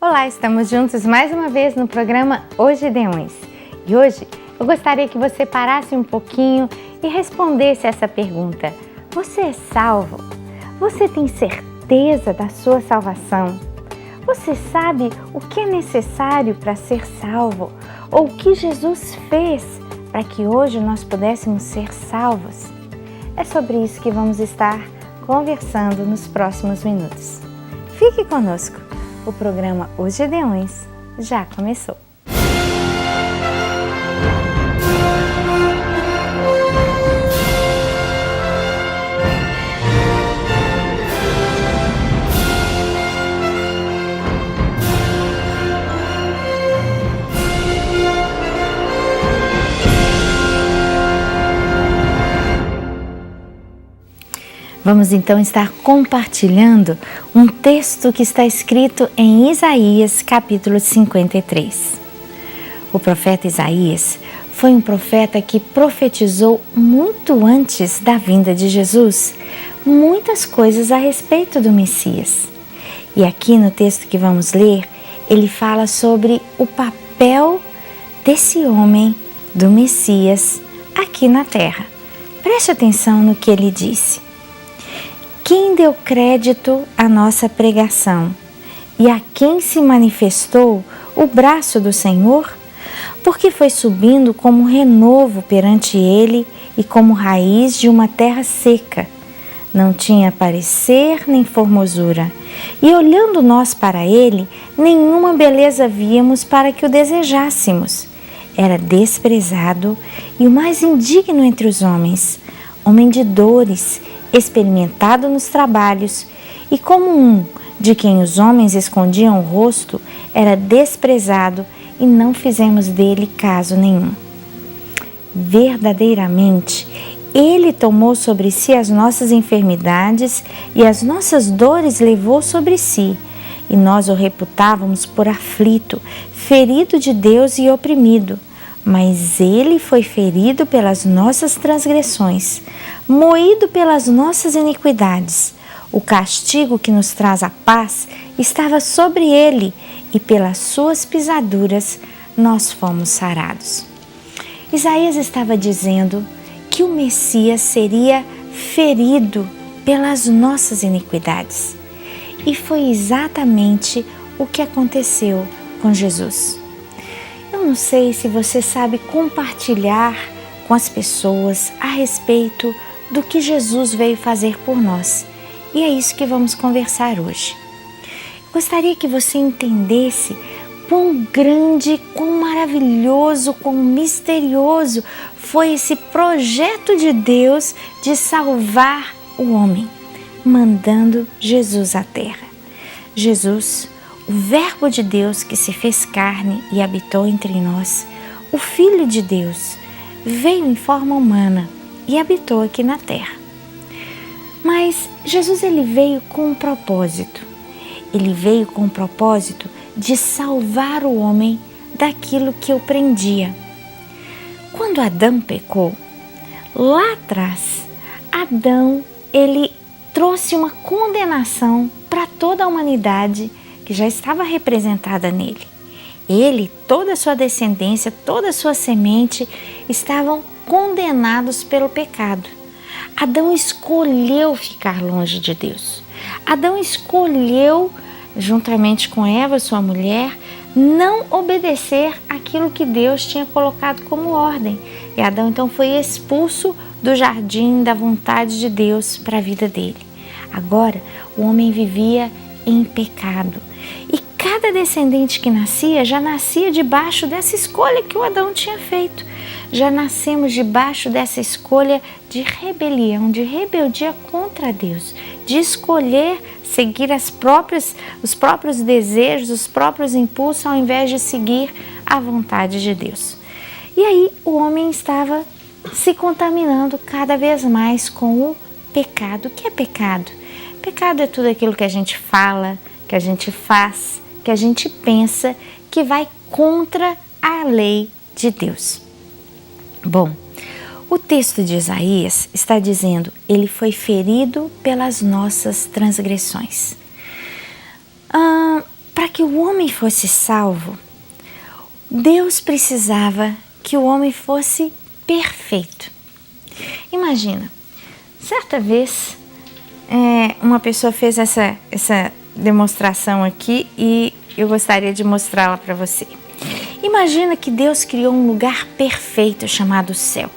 Olá, estamos juntos mais uma vez no programa Hoje-Deões. E hoje eu gostaria que você parasse um pouquinho e respondesse essa pergunta. Você é salvo? Você tem certeza da sua salvação? Você sabe o que é necessário para ser salvo? Ou o que Jesus fez para que hoje nós pudéssemos ser salvos? É sobre isso que vamos estar conversando nos próximos minutos. Fique conosco! O programa Hoje-Deões já começou. Vamos então estar compartilhando um texto que está escrito em Isaías capítulo 53. O profeta Isaías foi um profeta que profetizou muito antes da vinda de Jesus muitas coisas a respeito do Messias. E aqui no texto que vamos ler, ele fala sobre o papel desse homem, do Messias, aqui na terra. Preste atenção no que ele disse. Quem deu crédito à nossa pregação e a quem se manifestou o braço do Senhor? Porque foi subindo como renovo perante ele e como raiz de uma terra seca. Não tinha parecer nem formosura, e olhando nós para ele, nenhuma beleza víamos para que o desejássemos. Era desprezado e o mais indigno entre os homens, homem de dores, experimentado nos trabalhos, e como um de quem os homens escondiam o rosto, era desprezado e não fizemos dele caso nenhum. Verdadeiramente, ele tomou sobre si as nossas enfermidades e as nossas dores levou sobre si, e nós o reputávamos por aflito, ferido de Deus e oprimido. Mas ele foi ferido pelas nossas transgressões, moído pelas nossas iniquidades. O castigo que nos traz a paz estava sobre ele, e pelas suas pisaduras nós fomos sarados. Isaías estava dizendo que o Messias seria ferido pelas nossas iniquidades. E foi exatamente o que aconteceu com Jesus. Eu não sei se você sabe compartilhar com as pessoas a respeito do que Jesus veio fazer por nós. E é isso que vamos conversar hoje. Gostaria que você entendesse quão grande, quão maravilhoso, quão misterioso foi esse projeto de Deus de salvar o homem, mandando Jesus à terra. Jesus, o Verbo de Deus que se fez carne e habitou entre nós, o Filho de Deus, veio em forma humana e habitou aqui na terra. Mas Jesus ele veio com um propósito. Ele veio com o propósito de salvar o homem daquilo que o prendia. Quando Adão pecou, lá atrás, Adão ele trouxe uma condenação para toda a humanidade que já estava representada nele. Ele, toda a sua descendência, toda a sua semente estavam condenados pelo pecado. Adão escolheu ficar longe de Deus. Adão escolheu, juntamente com Eva, sua mulher, não obedecer aquilo que Deus tinha colocado como ordem. E Adão então foi expulso do jardim da vontade de Deus para a vida dele. Agora, o homem vivia em pecado. E cada descendente que nascia, já nascia debaixo dessa escolha que o Adão tinha feito. Já nascemos debaixo dessa escolha de rebelião, de rebeldia contra Deus, de escolher seguir os próprios desejos, os próprios impulsos, ao invés de seguir a vontade de Deus. E aí o homem estava se contaminando cada vez mais com o pecado. O que é pecado? Pecado é tudo aquilo que a gente fala, que a gente faz, que a gente pensa, que vai contra a lei de Deus. Bom, o texto de Isaías está dizendo: ele foi ferido pelas nossas transgressões. para que o homem fosse salvo, Deus precisava que o homem fosse perfeito. Imagina, certa vez uma pessoa fez essa demonstração aqui e eu gostaria de mostrá-la para você. Imagina que Deus criou um lugar perfeito chamado céu.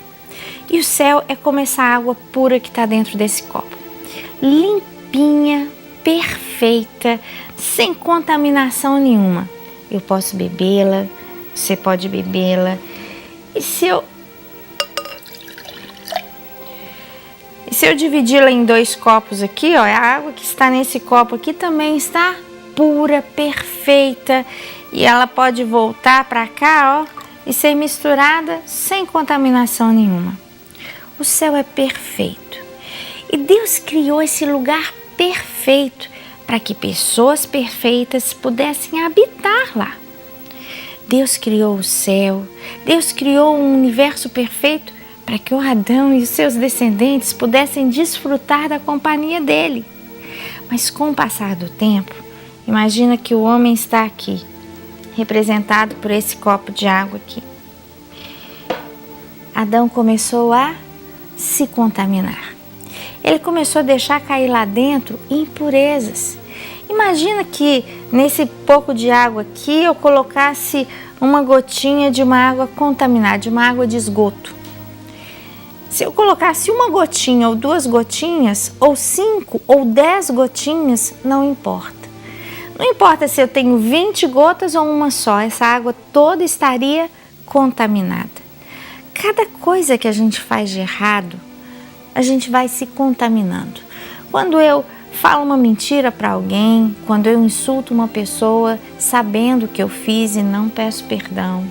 E o céu é como essa água pura que está dentro desse copo. Limpinha, perfeita, sem contaminação nenhuma. Eu posso bebê-la, você pode bebê-la. E se eu dividi-la em 2 copos aqui, ó, a água que está nesse copo aqui também está pura, perfeita. E ela pode voltar para cá, ó, e ser misturada sem contaminação nenhuma. O céu é perfeito. E Deus criou esse lugar perfeito para que pessoas perfeitas pudessem habitar lá. Deus criou o céu, Deus criou um universo perfeito para que o Adão e os seus descendentes pudessem desfrutar da companhia dele. Mas com o passar do tempo, imagina que o homem está aqui, representado por esse copo de água aqui. Adão começou a se contaminar. Ele começou a deixar cair lá dentro impurezas. Imagina que nesse pouco de água aqui eu colocasse uma gotinha de uma água contaminada, de uma água de esgoto. Se eu colocasse uma gotinha ou 2 gotinhas, ou 5 ou 10 gotinhas, não importa. Não importa se eu tenho 20 gotas ou uma só, essa água toda estaria contaminada. Cada coisa que a gente faz de errado, a gente vai se contaminando. Quando eu falo uma mentira para alguém, quando eu insulto uma pessoa sabendo o que eu fiz e não peço perdão,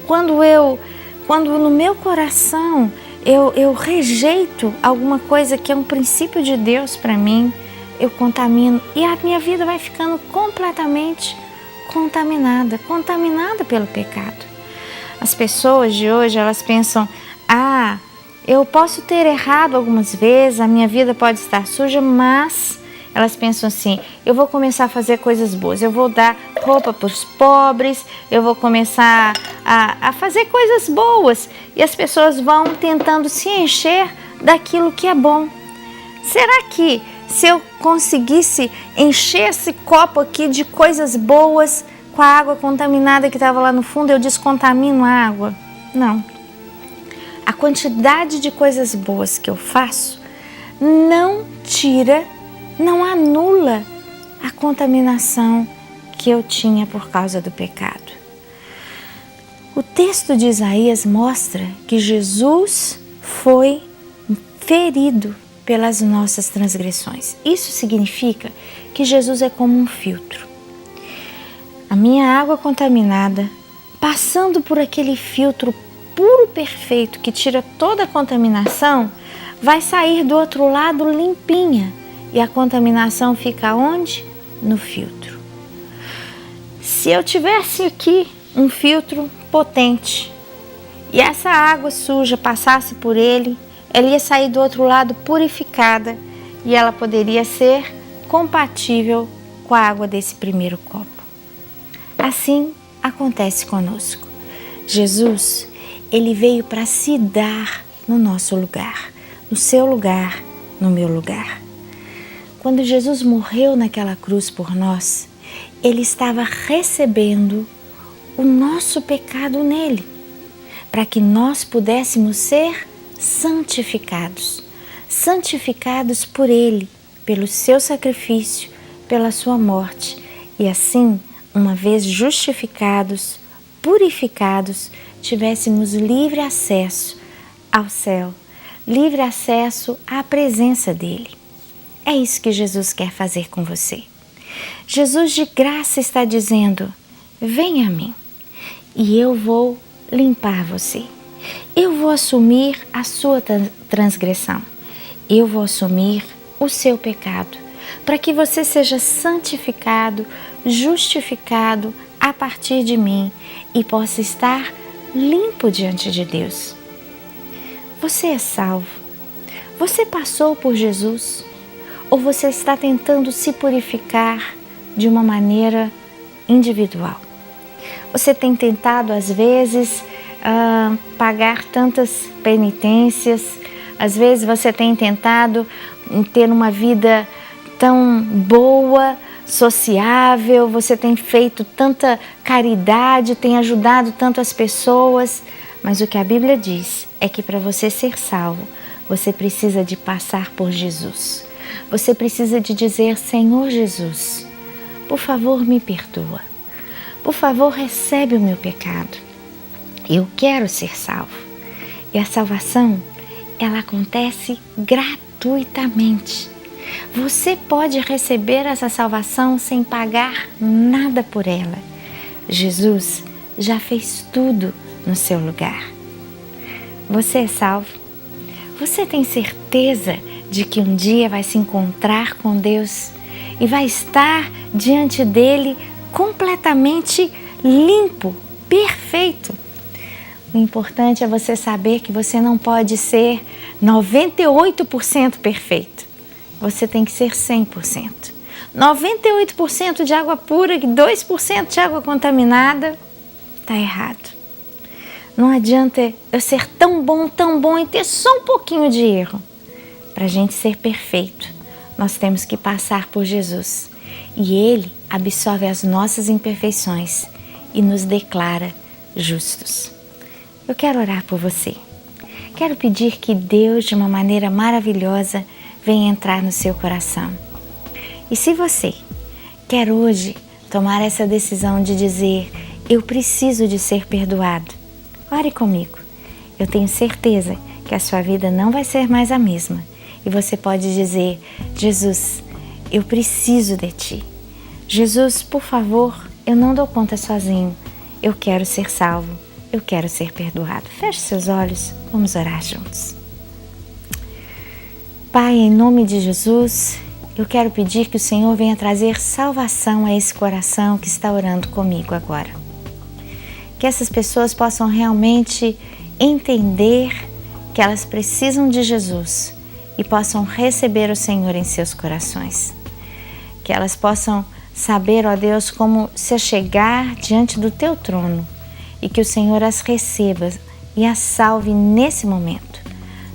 quando no meu coração eu rejeito alguma coisa que é um princípio de Deus para mim, eu contamino e a minha vida vai ficando completamente contaminada pelo pecado. As pessoas de hoje, elas pensam, eu posso ter errado algumas vezes, a minha vida pode estar suja, mas elas pensam assim, eu vou começar a fazer coisas boas, eu vou dar roupa para os pobres, eu vou começar a fazer coisas boas. E as pessoas vão tentando se encher daquilo que é bom. Será que se eu conseguisse encher esse copo aqui de coisas boas com a água contaminada que estava lá no fundo, eu descontamino a água? Não. A quantidade de coisas boas que eu faço não tira, não anula a contaminação que eu tinha por causa do pecado. O texto de Isaías mostra que Jesus foi ferido pelas nossas transgressões. Isso significa que Jesus é como um filtro. A minha água contaminada, passando por aquele filtro puro, perfeito, que tira toda a contaminação, vai sair do outro lado limpinha. E a contaminação fica onde? No filtro. Se eu tivesse aqui um filtro potente e essa água suja passasse por ele, ela ia sair do outro lado purificada e ela poderia ser compatível com a água desse primeiro copo. Assim acontece conosco. Jesus, ele veio para se dar no nosso lugar, no seu lugar, no meu lugar. Quando Jesus morreu naquela cruz por nós, ele estava recebendo o nosso pecado nele, para que nós pudéssemos ser santificados por ele, pelo seu sacrifício, pela sua morte, e assim, uma vez justificados, purificados, tivéssemos livre acesso ao céu, livre acesso à presença dele. É isso que Jesus quer fazer com você. Jesus de graça está dizendo, venha a mim e eu vou limpar você. Eu vou assumir a sua transgressão. Eu vou assumir o seu pecado, para que você seja santificado, justificado a partir de mim e possa estar limpo diante de Deus. Você é salvo? Você passou por Jesus? Ou você está tentando se purificar de uma maneira individual. Você tem tentado, às vezes, pagar tantas penitências, às vezes você tem tentado ter uma vida tão boa, sociável, você tem feito tanta caridade, tem ajudado tanto as pessoas, mas o que a Bíblia diz é que para você ser salvo, você precisa de passar por Jesus. Você precisa de dizer: Senhor Jesus, por favor me perdoa. Por favor, recebe o meu pecado. Eu quero ser salvo. E a salvação, ela acontece gratuitamente. Você pode receber essa salvação sem pagar nada por ela. Jesus já fez tudo no seu lugar. Você é salvo? Você tem certeza de que um dia vai se encontrar com Deus e vai estar diante dele completamente limpo, perfeito? O importante é você saber que você não pode ser 98% perfeito. Você tem que ser 100%. 98% de água pura e 2% de água contaminada, está errado. Não adianta eu ser tão bom e ter só um pouquinho de erro. Para a gente ser perfeito, nós temos que passar por Jesus. E Ele absorve as nossas imperfeições e nos declara justos. Eu quero orar por você. Quero pedir que Deus, de uma maneira maravilhosa, venha entrar no seu coração. E se você quer hoje tomar essa decisão de dizer: eu preciso de ser perdoado, ore comigo. Eu tenho certeza que a sua vida não vai ser mais a mesma. E você pode dizer: Jesus, eu preciso de Ti. Jesus, por favor, eu não dou conta sozinho. Eu quero ser salvo. Eu quero ser perdoado. Feche seus olhos, vamos orar juntos. Pai, em nome de Jesus, eu quero pedir que o Senhor venha trazer salvação a esse coração que está orando comigo agora. Que essas pessoas possam realmente entender que elas precisam de Jesus e possam receber o Senhor em seus corações. Que elas possam saber, ó Deus, como se achegar diante do Teu trono e que o Senhor as receba e as salve nesse momento.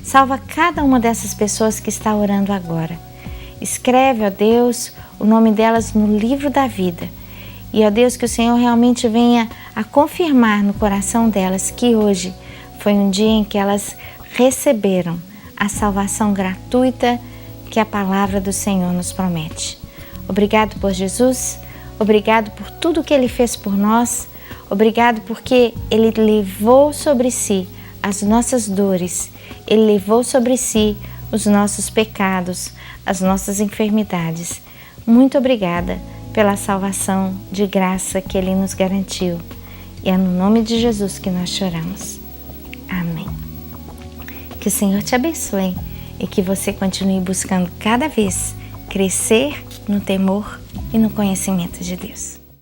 Salva cada uma dessas pessoas que está orando agora. Escreve, ó Deus, o nome delas no livro da vida. E, ó Deus, que o Senhor realmente venha a confirmar no coração delas que hoje foi um dia em que elas receberam a salvação gratuita que a palavra do Senhor nos promete. Obrigado por Jesus, obrigado por tudo que Ele fez por nós, obrigado porque Ele levou sobre si as nossas dores, Ele levou sobre si os nossos pecados, as nossas enfermidades. Muito obrigada pela salvação de graça que Ele nos garantiu. E é no nome de Jesus que nós choramos. Amém. Que o Senhor te abençoe e que você continue buscando cada vez crescer no temor e no conhecimento de Deus.